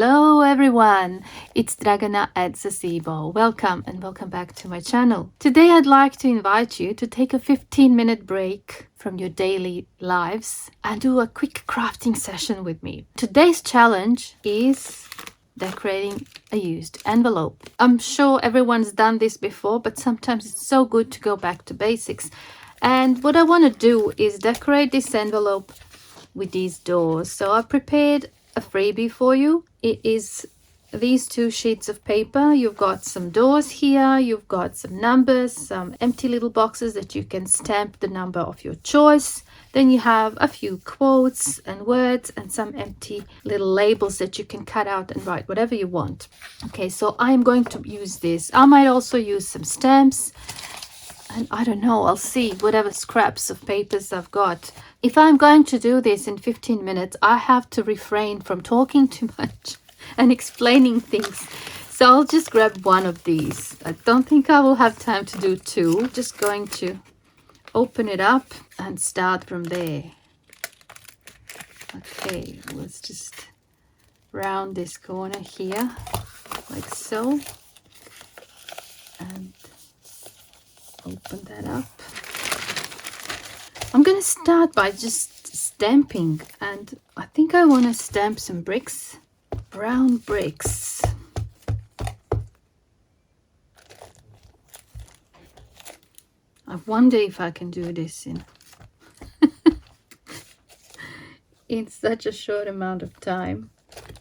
Hello everyone, it's Dragana at Saacibo. Welcome and welcome back to my channel. Today I'd like to invite you to take a 15-minute break from your daily lives and do a quick crafting session with me. Today's challenge is decorating a used envelope. I'm sure everyone's done this before, but sometimes it's so good to go back to basics. And what I want to do is decorate this envelope with these doors. So I prepared a freebie for you. It is these two sheets of paper. You've got some doors here, you've got some numbers, some empty little boxes that you can stamp the number of your choice. Then you have a few quotes and words and some empty little labels that you can cut out and write whatever you want. Okay, so I'm going to use this. I might also use some stamps, and I don't know, I'll see whatever scraps of papers I've got. If I'm going to do this in 15 minutes, I have to refrain from talking too much and explaining things. So I'll just grab one of these. I don't think I will have time to do two. Just going to open it up and start from there. Okay, let's just round this corner here, like so. And open that up. I'm going to start by just stamping, and I think I want to stamp some bricks, brown bricks. I wonder if I can do this in such a short amount of time,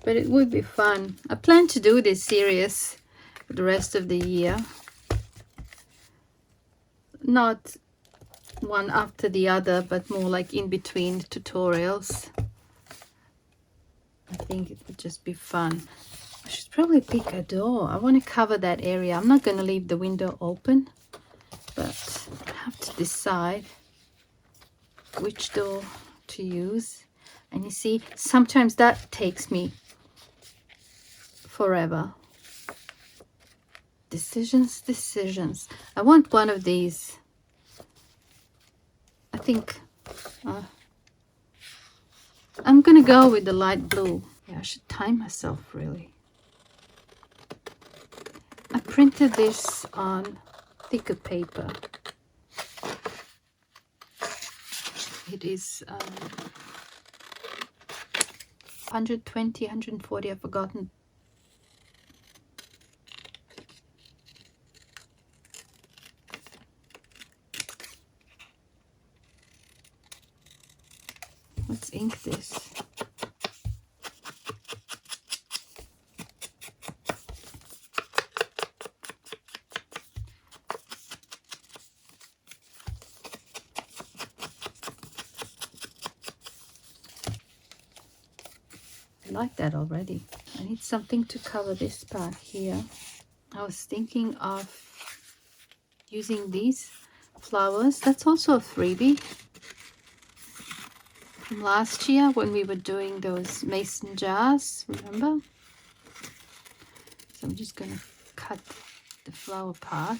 but it would be fun. I plan to do this series for the rest of the year. Not one after the other, but more like in between tutorials. I think it would just be fun. I should probably pick a door. I want to cover that area. I'm not going to leave the window open, but I have to decide which door to use. And you see, sometimes that takes me forever. Decisions. I want one of these. I think I'm gonna go with the light blue. Yeah, I should time myself really. I printed this on thicker paper. It is 120, 140, I've forgotten. Let's ink this. I like that already. I need something to cover this part here. I was thinking of using these flowers. That's also a freebie from last year when we were doing those mason jars, remember? So I'm just going to cut the flower part.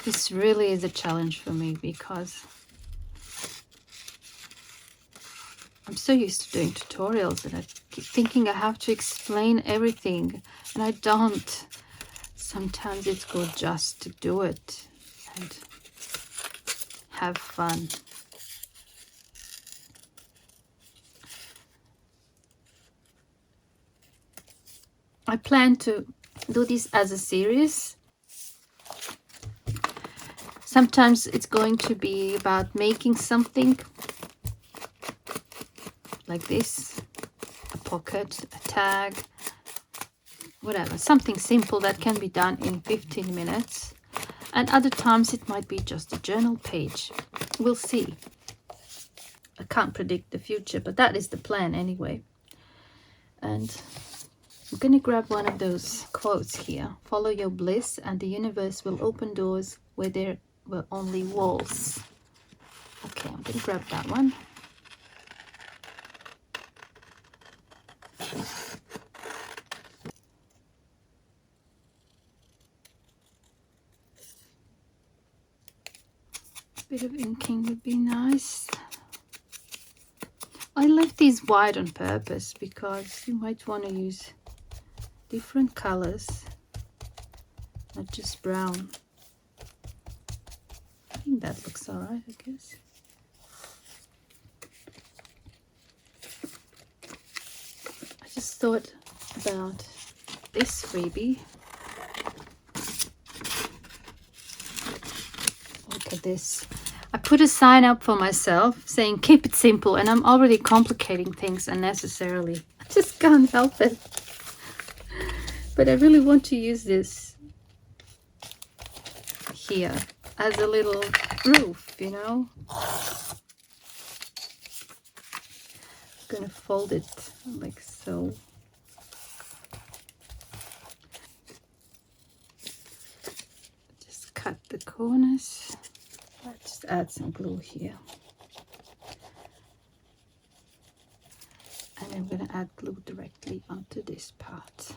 This really is a challenge for me because I'm so used to doing tutorials and I keep thinking I have to explain everything, and I don't. Sometimes it's good just to do it and have fun. I plan to do this as a series. Sometimes it's going to be about making something like this, a pocket, a tag, whatever, something simple that can be done in 15 minutes. And other times it might be just a journal page. We'll see. I can't predict the future, but that is the plan anyway. And I'm going to grab one of those quotes here. Follow your bliss and the universe will open doors where there were only walls. Okay, I'm going to grab that one. bit of inking would be nice. I left these white on purpose because you might want to use different colors, not just brown. I think that looks alright, I guess. I just thought about this freebie. Look at this. I put a sign up for myself saying keep it simple, and I'm already complicating things unnecessarily. I just can't help it. But I really want to use this here as a little roof, you know. I'm gonna fold it like so. Just cut the corners. Let's add some glue here. And I'm gonna add glue directly onto this part.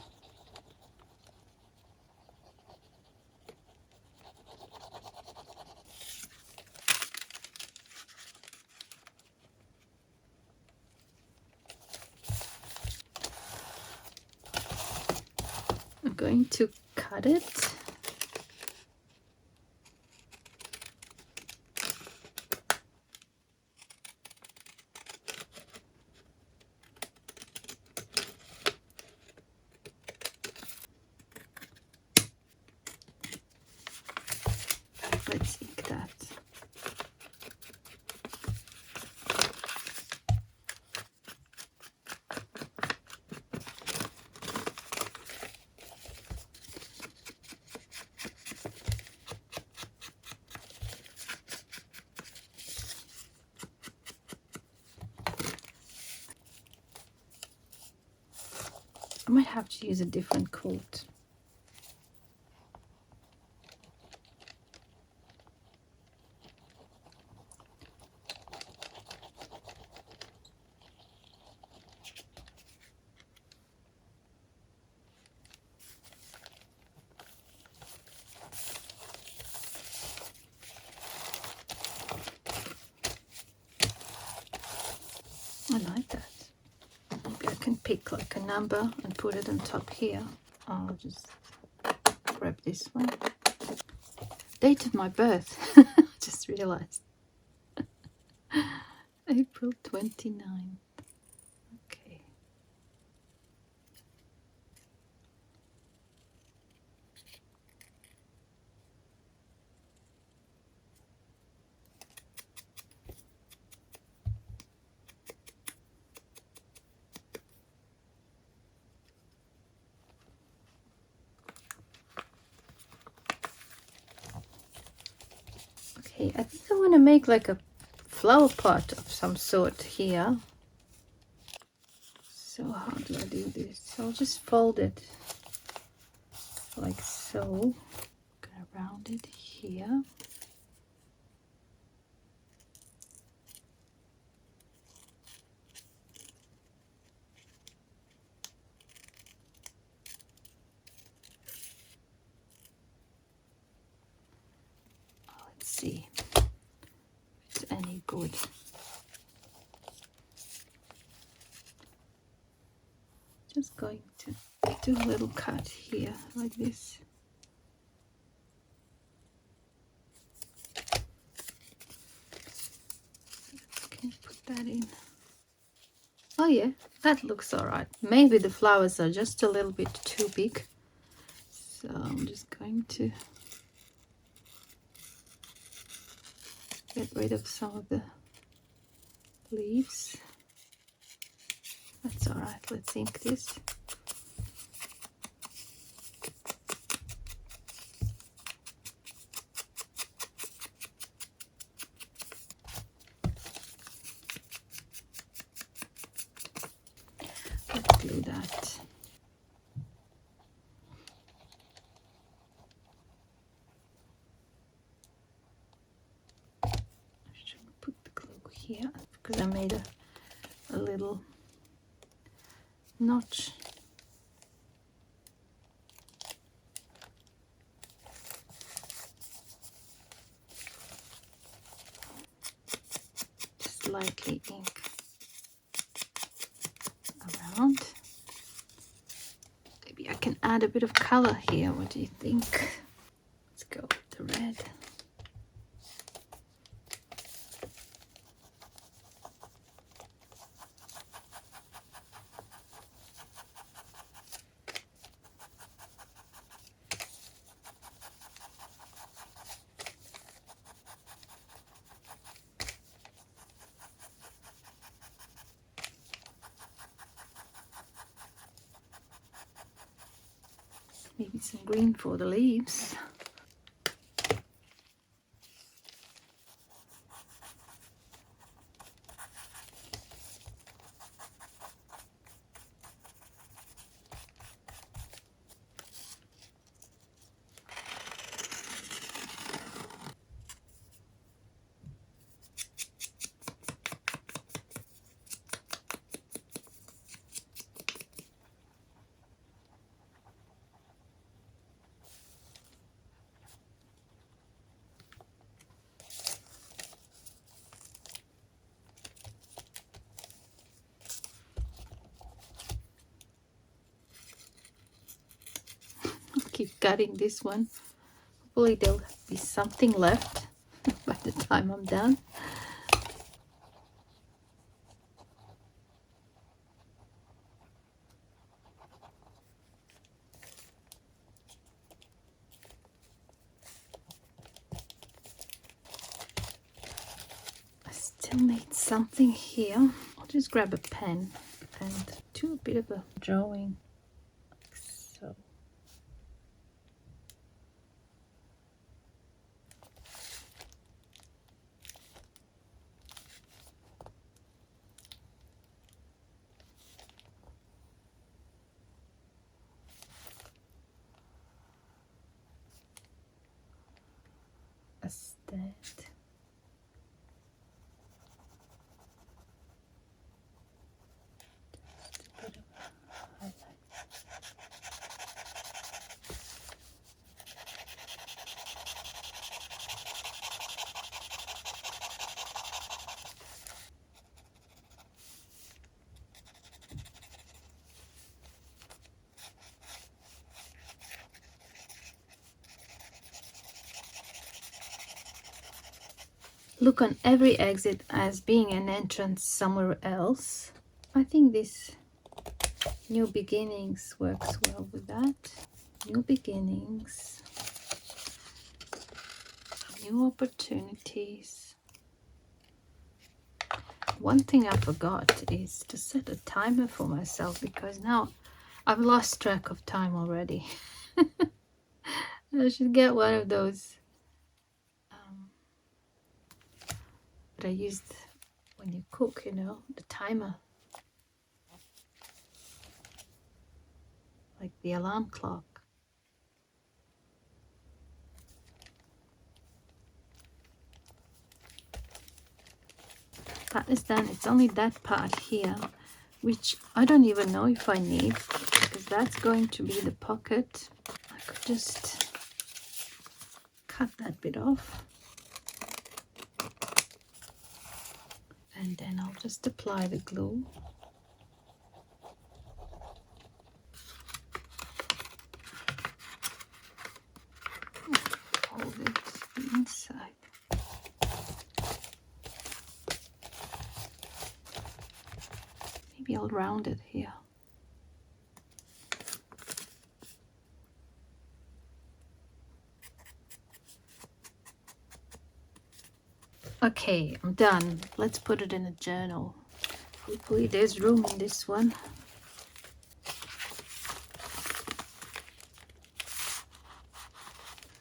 I'm going to cut it. Let's ink that. I might have to use a different quilt. I like that. Maybe I can pick like a number and put it on top here. I'll just grab this one. Date of my birth. Just realized. April 29th. Okay. Okay, I think I want to make like a flower pot of some sort here. So how do I do this? I'll just fold it like so. I'm gonna round it here. Let's see if it's any good. Just going to do a little cut here like this. Can put that in. Oh yeah, that looks all right. Maybe the flowers are just a little bit too big, so I'm just going to get rid of some of the leaves. That's all right. Let's ink this. Let's glue that. I should put the glue here because I made a little notch. lightly ink around. Maybe I can add a bit of color here. What do you think? Let's go with the red. Maybe some green for the leaves. Keep cutting this one. Hopefully there'll be something left by the time I'm done. I still need something here. I'll just grab a pen and do a bit of a drawing like so. As that. Look on every exit as being an entrance somewhere else. I think this new beginnings works well with that. New beginnings, new opportunities. One thing I forgot is to set a timer for myself, because now I've lost track of time already. I should get one of those that I used when you cook, you know, the timer, like the alarm clock. That is done. It's only that part here, which I don't even know if I need, because that's going to be the pocket. I could just cut that bit off. And then I'll just apply the glue. Hold it inside. Maybe I'll round it here. Okay, I'm done. Let's put it in a journal. Hopefully there's room in this one.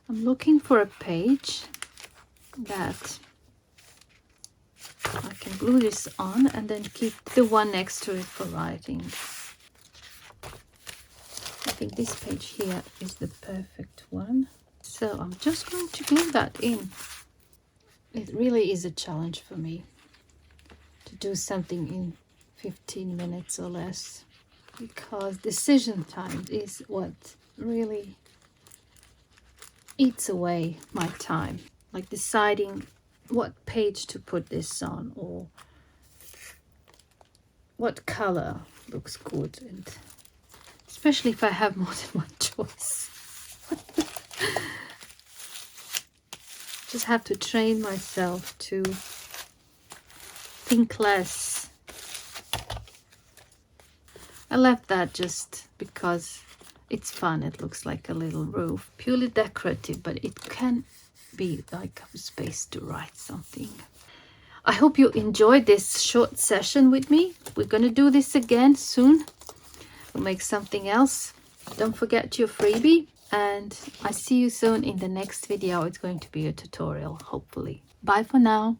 I'm looking for a page that I can glue this on and then keep the one next to it for writing. I think this page here is the perfect one. So I'm just going to glue that in. It really is a challenge for me to do something in 15 minutes or less, because decision time is what really eats away my time. Like deciding what page to put this on, or what color looks good, and especially if I have more than one choice. Just have to train myself to think less. I left that just because it's fun. It looks like a little roof, purely decorative, but it can be like a space to write something. I hope you enjoyed this short session with me. We're going to do this again soon. We'll make something else. Don't forget your freebie, and I see you soon in the next video. It's going to be a tutorial, hopefully. Bye for now.